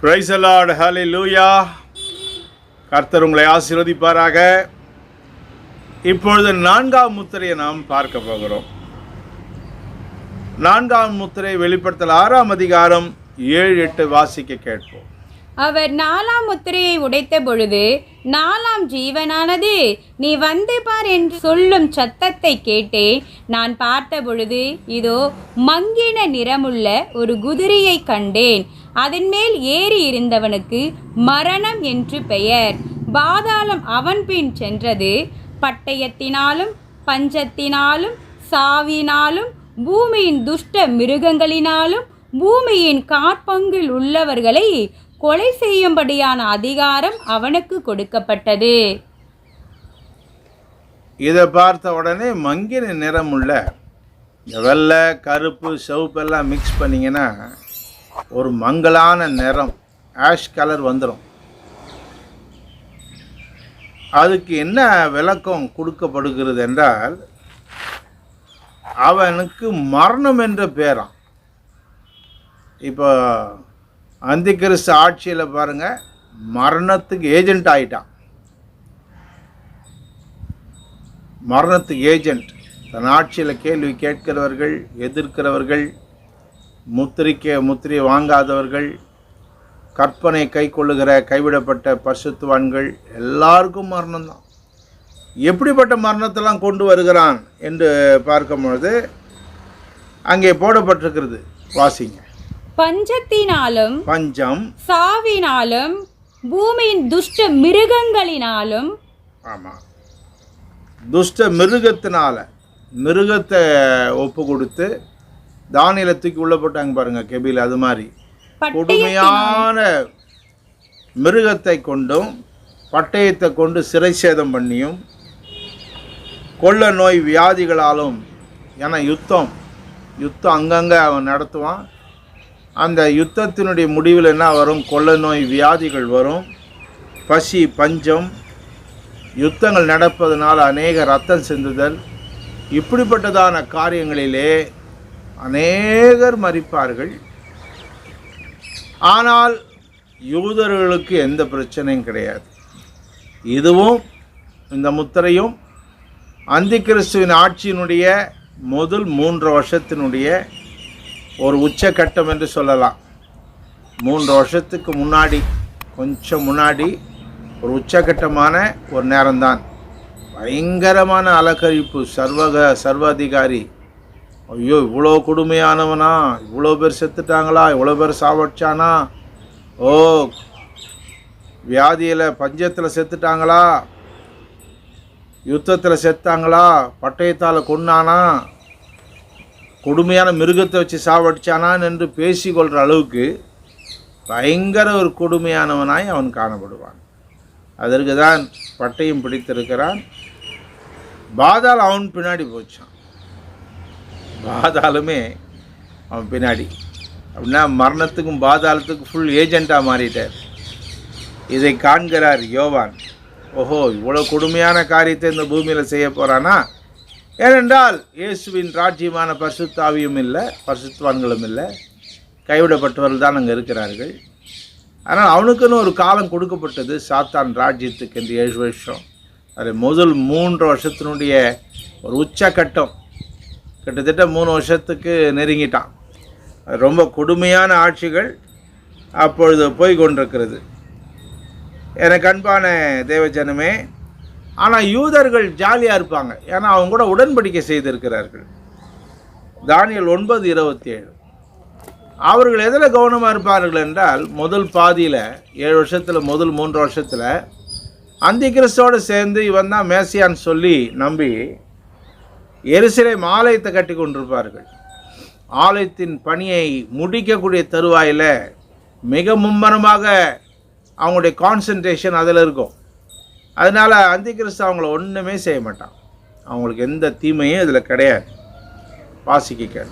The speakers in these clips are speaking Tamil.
பிரைஸ் தி லார்ட், ஹல்லேலூயா. கர்த்தர் உங்களை ஆசீர்வதிப்பாராக. இப்பொழுது 4ஆம் முத்திரையை நாம் பார்க்க போகிறோம். 4ஆம் முத்திரை வெளிப்படுத்தல் 6ஆம் அதிகாரம் 7-8 வாசிக்க கேட்போம். அவர் 4ஆம் முத்திரையை உடைத்த பொழுது 4ஆம் ஜீவனானது, நீ வந்து பார் என்று சொல்லும் சத்தத்தை கேட்டேன். நான் பார்த்த பொழுது இதோ மங்கின நிறமுள்ள ஒரு குதிரையை கண்டேன். அதன் மேல் ஏறி இருந்தவனுக்கு மரணம் என்று பெயர். பாதாளம் அவன் பின் சென்றது. பட்டயத்தினாலும் பஞ்சத்தினாலும் சாவினாலும் பூமியின் துஷ்ட மிருகங்களினாலும் பூமியின் காற்பங்கில் உள்ளவர்களை கொலை செய்யும்படியான அதிகாரம் அவனுக்கு கொடுக்கப்பட்டது. இதை பார்த்த உடனே மங்கின நிறமுள்ள வெள்ளை, கருப்பு, சிவப்பெல்லாம் மிக்ஸ் பண்ணிங்கன்னா ஒரு மங்கலான நிறம், ஆஷ் கலர் வந்துடும். அதுக்கு என்ன விளக்கம் கொடுக்கப்படுகிறது என்றால், அவனுக்கு மரணம் என்ற பேராம். இப்போ அந்திகிறிஸ்து ஆட்சியில் பாருங்கள், மரணத்துக்கு ஏஜென்ட் ஆகிட்டான். மரணத்துக்கு ஏஜென்ட். தன் ஆட்சியில் கேள்வி கேட்கிறவர்கள், எதிர்க்கிறவர்கள், முத்திரையை வாங்காதவர்கள், கற்பனை கை கொள்ளுகிற கைவிடப்பட்ட பரிசுத்தவான்கள் எல்லாருக்கும் மரணம்தான். எப்படிப்பட்ட மரணத்தெல்லாம் கொண்டு வருகிறான் என்று பார்க்கும்பொழுது அங்கே போடப்பட்டிருக்கிறது, வாசிங்க. பஞ்சத்தினாலும், பஞ்சம், சாவினாலும், பூமியின் துஷ்ட மிருகங்களினாலும். ஆமாம், துஷ்ட மிருகத்தினால, மிருகத்தை ஒப்பு கொடுத்து தானியலை தூக்கி உள்ள போட்டாங்க பாருங்க, கெபில். அது மாதிரி கொடுமையான மிருகத்தை கொண்டும் பட்டயத்தை கொண்டு சிறை சேதம் பண்ணியும் கொள்ள நோய் வியாதிகளாலும். ஏன்னா யுத்தம் அங்கங்கே அவன் நடத்துவான். அந்த யுத்தத்தினுடைய முடிவில் என்ன வரும்? கொள்ள நோய் வியாதிகள் வரும், பசி, பஞ்சம், யுத்தங்கள் நடப்பதனால் அநேக ரத்தம் சிந்துதல், இப்படிப்பட்டதான காரியங்களிலே அநேகர் மரிப்பார்கள். ஆனால் யூதர்களுக்கு எந்த பிரச்சனையும் கிடையாது. இதுவும், இந்த முத்திரையும் அந்திகிறிஸ்துவின் ஆட்சியினுடைய முதல் 3 வருஷத்தினுடைய ஒரு உச்சக்கட்டம் என்று சொல்லலாம். 3 வருஷத்துக்கு முன்னாடி, கொஞ்சம் முன்னாடி ஒரு உச்சக்கட்டமான ஒரு நேரம்தான். பயங்கரமான அலக்கழிப்பு. சர்வாதிகாரி, ஐயோ இவ்வளோ கொடுமையானவனா, இவ்வளோ பேர் செத்துட்டாங்களா, இவ்வளோ பேர் சாவடிச்சானா, ஓ வியாதியில் பஞ்சத்தில் செத்துட்டாங்களா, யுத்தத்தில் செத்தாங்களா, பட்டயத்தால் கொன்னானா, கொடுமையான மிருகத்தை வச்சு சாவடிச்சானான் என்று பேசிக்கொள்கிற அளவுக்கு பயங்கர ஒரு கொடுமையானவனாய் அவன் காணப்படுவான். அதற்கு தான் பட்டயம் பிடித்திருக்கிறான். பாதாளம் அவன் பின்னாடி போச்சான். பாதாளமே அவன் பின்னாடி. அப்படின்னா மரணத்துக்கும் பாதாளத்துக்கும் ஃபுல் ஏஜெண்ட்டாக மாறிட்டார். இதை காண்கிறார் யோவான். ஓஹோ, இவ்வளோ கொடுமையான காரியத்தை இந்த பூமியில் செய்ய போகிறானா? ஏனென்றால் இயேசுவின் ராஜ்யமான பரிசுத்தாவியும் இல்லை, பரிசுத்தவான்களும் இல்லை, கைவிடப்பட்டவர்கள் தான் அங்கே இருக்கிறார்கள். ஆனால் அவனுக்குன்னு ஒரு காலம் கொடுக்கப்பட்டது, சாத்தான் ராஜ்யத்துக்கு என்று 7 வருஷம். அது முதல் 3 வருஷத்தினுடைய ஒரு உச்சக்கட்டம். கிட்டத்தட்ட 3 வருஷத்துக்கு நெருங்கிட்டான். ரொம்ப கொடுமையான ஆட்சிகள் அப்பொழுது போய் கொண்டிருக்கிறது. எனக்கு அன்பான தேவஜனமே, ஆனால் யூதர்கள் ஜாலியாக இருப்பாங்க. ஏன்னா அவங்க கூட உடன்படிக்கை செய்திருக்கிறார்கள். தானியேல் 9:27. அவர்கள் எதில் கவனமாக இருப்பார்கள் என்றால், முதல் பாதியில் 7 வருஷத்தில், முதல் 3 வருஷத்தில் அந்திகிறிஸ்தோடு சேர்ந்து இவன் தான் மேசியான்னு சொல்லி நம்பி எருசலேம் ஆலயத்தை கட்டி கொண்டிருப்பார்கள். ஆலயத்தின் பணியை முடிக்கக்கூடிய தருவாயில் மிக மும்மரமாக அவங்களுடைய கான்சன்ட்ரேஷன் அதில் இருக்கும். அதனால் அந்திகிறிஸ்து அவங்கள ஒன்றுமே செய்ய மாட்டான். அவங்களுக்கு எந்த தீமையும் இதில் கிடையாது. வாசிக்க.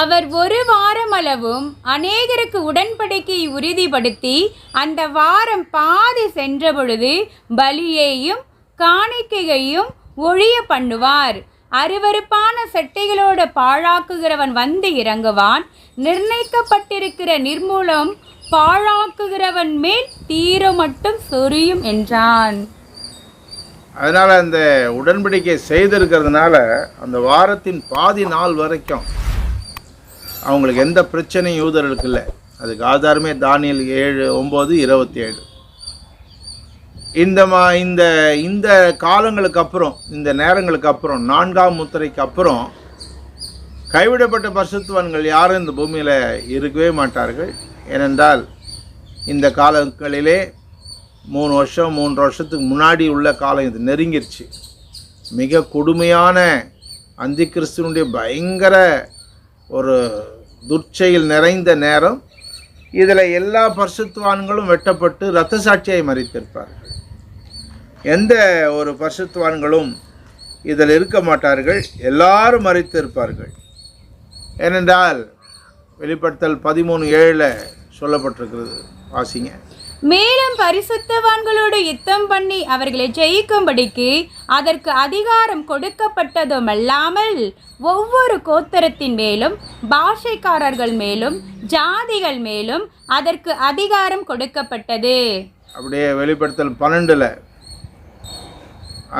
அவர் 1 வாரம் அளவும் அநேகருக்கு உடன்படிக்கையை உறுதிப்படுத்தி அந்த வாரம் பாதி சென்ற பொழுது பலியையும் காணிக்கையையும் ஒழிய பண்ணுவார். அருவருப்பான செட்டைகளோடு பாழாக்குகிறவன் வந்து இறங்குவான். நிர்ணயிக்கப்பட்டிருக்கிற நிர்மூலம் பாழாக்குகிறவன் மேல் தீர மட்டும் சொரியும் என்றான். அதனால் அந்த உடன்படிக்கை செய்திருக்கிறதுனால அந்த வாரத்தின் பாதி நாள் வரைக்கும் அவங்களுக்கு எந்த பிரச்சனையும் யூதர்களுக்கு இல்லை. அதுக்கு ஆதாரமே தானியேல் 7:9-27. இந்த இந்த காலங்களுக்கு அப்புறம், இந்த நேரங்களுக்கு அப்புறம், 4ஆம் முத்திரைக்கு அப்புறம் கைவிடப்பட்ட பரிசுத்தவான்கள் யாரும் இந்த பூமியில் இருக்கவே மாட்டார்கள். ஏனென்றால் இந்த காலங்களிலே 3 வருஷத்துக்கு முன்னாடி உள்ள காலம் இது நெருங்கிருச்சு. மிக கொடுமையான அந்தி கிறிஸ்துவனுடைய பயங்கர ஒரு துர்ச்செயல் நிறைந்த நேரம். இதில் எல்லா பரிசுத்தவான்களும் வெட்டப்பட்டு இரத்த சாட்சியாய் மரித்திருப்பார்கள். எந்த ஒரு பரிசுத்தவான்களும் இதில் இருக்க மாட்டார்கள், எல்லாரும் மரித்திருப்பார்கள். ஏனென்றால் வெளிப்படுத்தல் 13:7 சொல்லப்பட்டிருக்கிறது, வாசிங்க. மேலும் பரிசுத்தவான்களோடு யுத்தம் பண்ணி அவர்களை ஜெயிக்கும்படிக்கு அதற்கு அதிகாரம் கொடுக்கப்பட்டதுமல்லாமல் ஒவ்வொரு கோத்திரத்தின் மேலும், பாஷைக்காரர்கள் மேலும், ஜாதிகள் மேலும் அதற்கு அதிகாரம் கொடுக்கப்பட்டது. அப்படியே வெளிப்படுத்தல் 12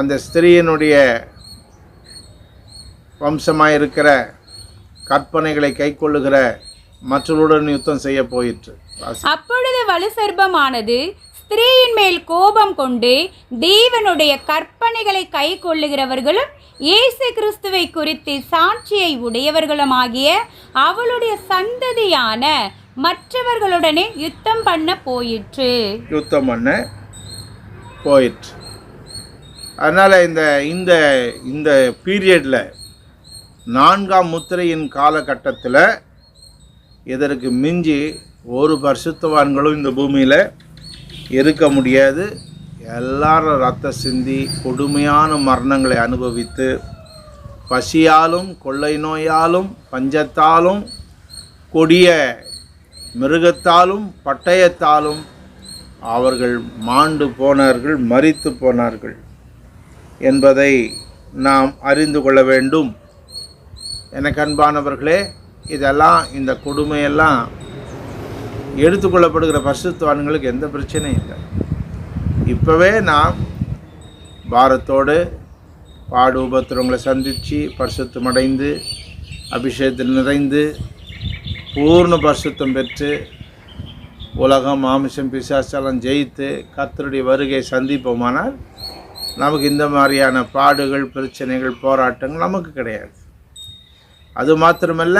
அந்த ஸ்திரீயினுடைய வம்சமாயிருக்கிற கற்பனைகளை கைக்கொள்ளுகிற மற்றவருடன் யுத்தம் செய்ய போயிற்று. அப்பொழுது வலுசர்பமானது ஸ்திரீயின் மேல் கோபம் கொண்டு தேவனுடைய கற்பனைகளை கை கொள்ளுகிறவர்களும் இயேசு கிறிஸ்துவை குறித்து சாட்சியை உடையவர்களுமாகிய அவளுடைய சந்ததியான மற்றவர்களுடனே யுத்தம் பண்ண போயிற்று. அதனால் இந்த இந்த பீரியடில் 4ஆம் முத்திரையின் காலகட்டத்தில் இதற்கு மிஞ்சி ஒரு பரிசுத்தவான்களும் இந்த பூமியில் இருக்க முடியாது. எல்லாரும் ரத்த சிந்தி கொடுமையான மரணங்களை அனுபவித்து பசியாலும், கொள்ளை நோயாலும், பஞ்சத்தாலும், கொடிய மிருகத்தாலும், பட்டயத்தாலும் அவர்கள் மாண்டு போனார்கள், மரித்து போனார்கள் என்பதை நாம் அறிந்து கொள்ள வேண்டும். எனக்கு அன்பானவர்களே, இதெல்லாம், இந்த கொடுமையெல்லாம் எடுத்துக்கொள்ளப்படுகிற பரிசுத்தவான்களுக்கு எந்த பிரச்சனையும் இல்லை. இப்போவே நாம் பாரத்தோடு பாடு உபத்திரவங்களை சந்தித்து பரிசுத்தமடைந்து அபிஷேகத்தில் நிறைந்து பூர்ண பரிசுத்தம் பெற்று உலகம், மாமிசம், பிசாசெல்லாம் ஜெயித்து கர்த்தருடைய வருகை சந்திப்போமானால் நமக்கு இந்த மாதிரியான பாடுகள், பிரச்சனைகள், போராட்டங்கள் நமக்கு கிடையாது. அது மாத்திரமல்ல,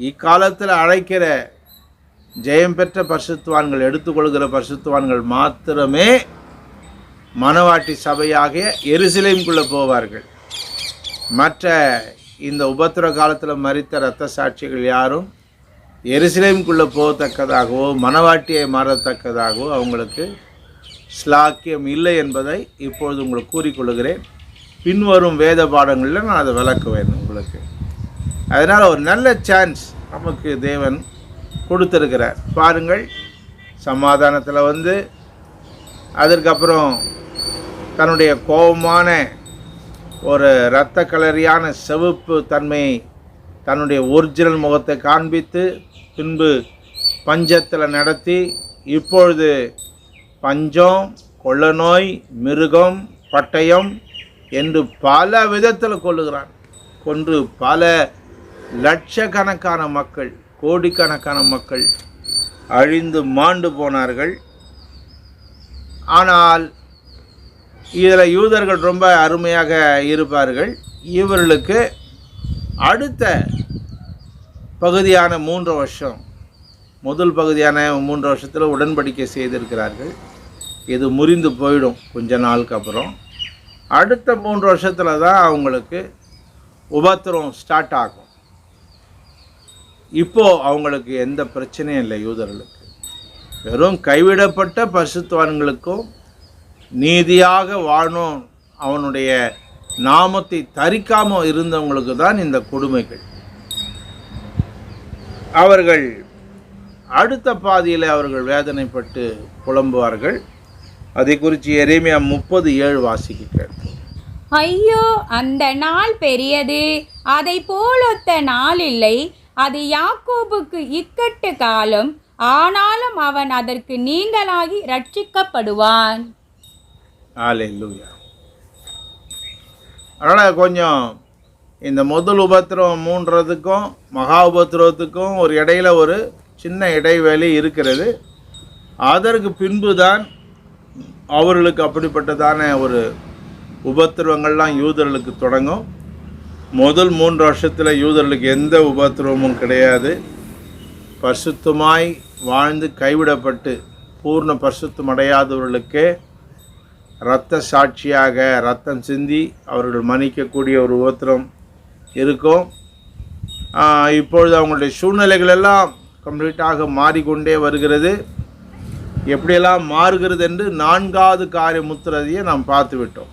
இக்காலத்தில் அழைக்கிற ஜெயம் பெற்ற பரிசுத்தவான்கள், எடுத்துக்கொள்கிற பரிசுத்தவான்கள் மாத்திரமே மனவாட்டி சபையாகிய எருசலேமுக்குள்ளே போவார்கள். மற்ற இந்த உபத்திர காலத்தில் மரித்த இரத்த சாட்சிகள் யாரும் எருசலேமுக்குள்ளே போகத்தக்கதாகவோ மனவாட்டியை மாறத்தக்கதாகவோ அவங்களுக்கு ஸ்லாக்கியம் இல்லை என்பதை இப்பொழுது உங்களுக்கு கூறிக்கொள்கிறேன். பின்வரும் வேத பாடங்களில் நான் அதை விளக்குவேன் உங்களுக்கு. அதனால் ஒரு நல்ல சான்ஸ் நமக்கு தேவன் கொடுத்துருக்கிறார். பாருங்கள், சமாதானத்தில் வந்து அதற்கப்புறம் தன்னுடைய கோபமான ஒரு இரத்த கலரியான சிவப்பு தன்மையை, தன்னுடைய ஒரிஜினல் முகத்தை காண்பித்து பின்பு பஞ்சத்தில் நடத்தி இப்பொழுது பஞ்சம், கொள்ள நோய், மிருகம், பட்டயம் என்று பல விதத்தில் கொள்ளுகிறான். கொன்று பல லட்சக்கணக்கான மக்கள், கோடிக்கணக்கான மக்கள் அழிந்து மாண்டு போனார்கள். ஆனால் இதில் யூதர்கள் ரொம்ப அருமையாக இருப்பார்கள். இவர்களுக்கு அடுத்த பகுதியான 3 வருஷம், முதல் பகுதியான 3 வருஷத்தில் உடன்படிக்கை செய்திருக்கிறார்கள். இது முறிந்து போயிடும் கொஞ்ச நாளுக்கு அப்புறம். அடுத்த 3 வருஷத்தில் தான் அவங்களுக்கு உபத்திரம் ஸ்டார்ட் ஆகும். இப்போது அவங்களுக்கு எந்த பிரச்சனையும் இல்லை. யூதர்களுக்கு வெறும் கைவிடப்பட்ட பரிசுத்தவான்களுக்கும் நீதியாக வாழணும், அவனுடைய நாமத்தை தரிக்காமல் இருந்தவங்களுக்கு தான் இந்த கொடுமைகள். அவர்கள் அடுத்த பாதியில் அவர்கள் வேதனைப்பட்டு புலம்புவார்கள். அதை குறித்து எரேமியா 30:7 வாசிக்க. ஐயோ, அந்த நாள் பெரியது, அதை போலொத்த நாள் இல்லை. அது யாக்கோபுக்கு இக்கட்டு காலம், ஆனாலும் அவன் அதற்கு நீங்களாகி ரட்சிக்கப்படுவான். ஹல்லேலூயா. அதனால் கொஞ்சம் இந்த முதல் உபத்திரவம் மூன்றதுக்கும் மகா உபத்திரவத்துக்கும் ஒரு இடையில ஒரு சின்ன இடைவெளி இருக்கிறது. அதற்கு பின்பு தான் அவர்களுக்கு அப்படிப்பட்டதான ஒரு உபத்திரவங்கள்லாம் யூதர்களுக்கு தொடங்கும். முதல் 3 வருஷத்தில் யூதர்களுக்கு எந்த உபத்திரவமும் கிடையாது. பரிசுத்தமாய் வாழ்ந்து கைவிடப்பட்டு பூர்ண பரிசுத்தம் அடையாதவர்களுக்கே இரத்த சாட்சியாக ரத்தம் சிந்தி அவர்கள் மன்னிக்கக்கூடிய ஒரு உபத்திரம் இருக்கும். இப்பொழுது அவங்களுடைய சூழ்நிலைகள் எல்லாம் கம்ப்ளீட்டாக மாறிக்கொண்டே வருகிறது. எப்படியெல்லாம் மாறுகிறது என்று 4வது காரிய முத்திரையை நாம் பார்த்து விட்டோம்.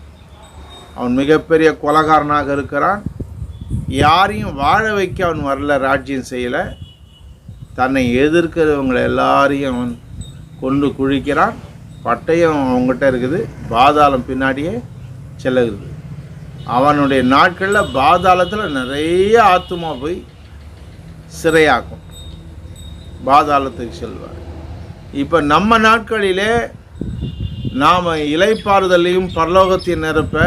அவன் மிகப்பெரிய கொலைகாரனாக இருக்கிறான். யாரையும் வாழ வைக்க அவன் வரல, ராஜ்யம் செய்யலை. தன்னை எதிர்க்கிறவங்களை எல்லாரையும் அவன் கொண்டு குழிக்கிறான். பட்டயம் அவங்ககிட்ட இருக்குது, பாதாளம் பின்னாடியே செல்லுகிறது. அவனுடைய நாட்களில் பாதாளத்தில் நிறைய ஆத்துமா போய் சிறையாக்கும், பாதாளத்துக்கு செல்வார். இப்போ நம்ம நாட்களிலே நாம் இலைப்பாறுதலையும் பரலோகத்தையும் நிரப்ப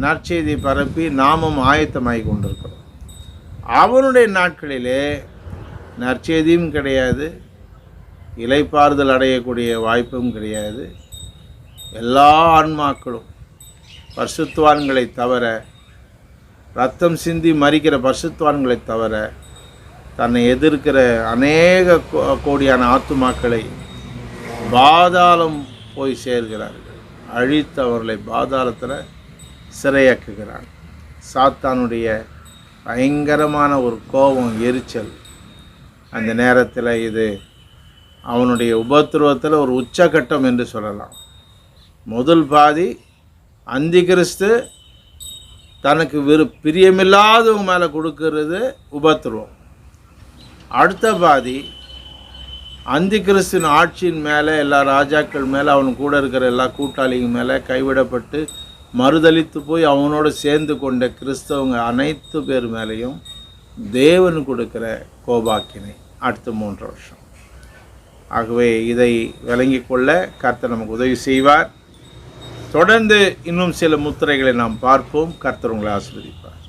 நற்செய்தி பரப்பி நாமும் ஆயத்தமாகி கொண்டிருக்கிறோம். அவனுடைய நாட்களிலே நற்செய்தியும் கிடையாது, இலைப்பாறுதல் அடையக்கூடிய வாய்ப்பும் கிடையாது. எல்லா ஆன்மாக்களும் பரிசுத்தவான்களை தவிர, ரத்தம் சிந்தி மரிக்கிற பரிசுத்தவான்களை தவிர, தன்னை எதிர்க்கிற அநேக கோடியான ஆத்துமாக்களை பாதாளம் போய் சேர்கிறார்கள். அழித்தவர்களை பாதாளத்தில் சிறையாக்குகிறான். சாத்தானுடைய பயங்கரமான ஒரு கோபம், எரிச்சல் அந்த நேரத்தில் இது அவனுடைய உபத்திரவத்தில் ஒரு உச்சகட்டம் என்று சொல்லலாம். முதல் பாதி அந்தி கிறிஸ்து தனக்கு பிரியமில்லாதவங்க மேலே கொடுக்கறது உபத்திரவம். அடுத்த பாதி அந்தி கிறிஸ்துவின் ஆட்சியின் மேலே, எல்லா ராஜாக்கள் மேலே, அவன் கூட இருக்கிற எல்லா கூட்டாளிங்க மேலே கைவிடப்பட்டு மறுதலித்து போய் அவனோடு சேர்ந்து கொண்ட கிறிஸ்தவங்க அனைத்து பேர் மேலேயும் தேவன் கொடுக்கிற கோபாக்கினை அடுத்த 3 வருஷம். ஆகவே இதை விளங்கிக் கொள்ள கர்த்தர் நமக்கு உதவி செய்வார். தொடர்ந்து இன்னும் சில முத்திரைகளை நாம் பார்ப்போம். கர்த்தர் உங்களை ஆசீர்வதிப்பார்.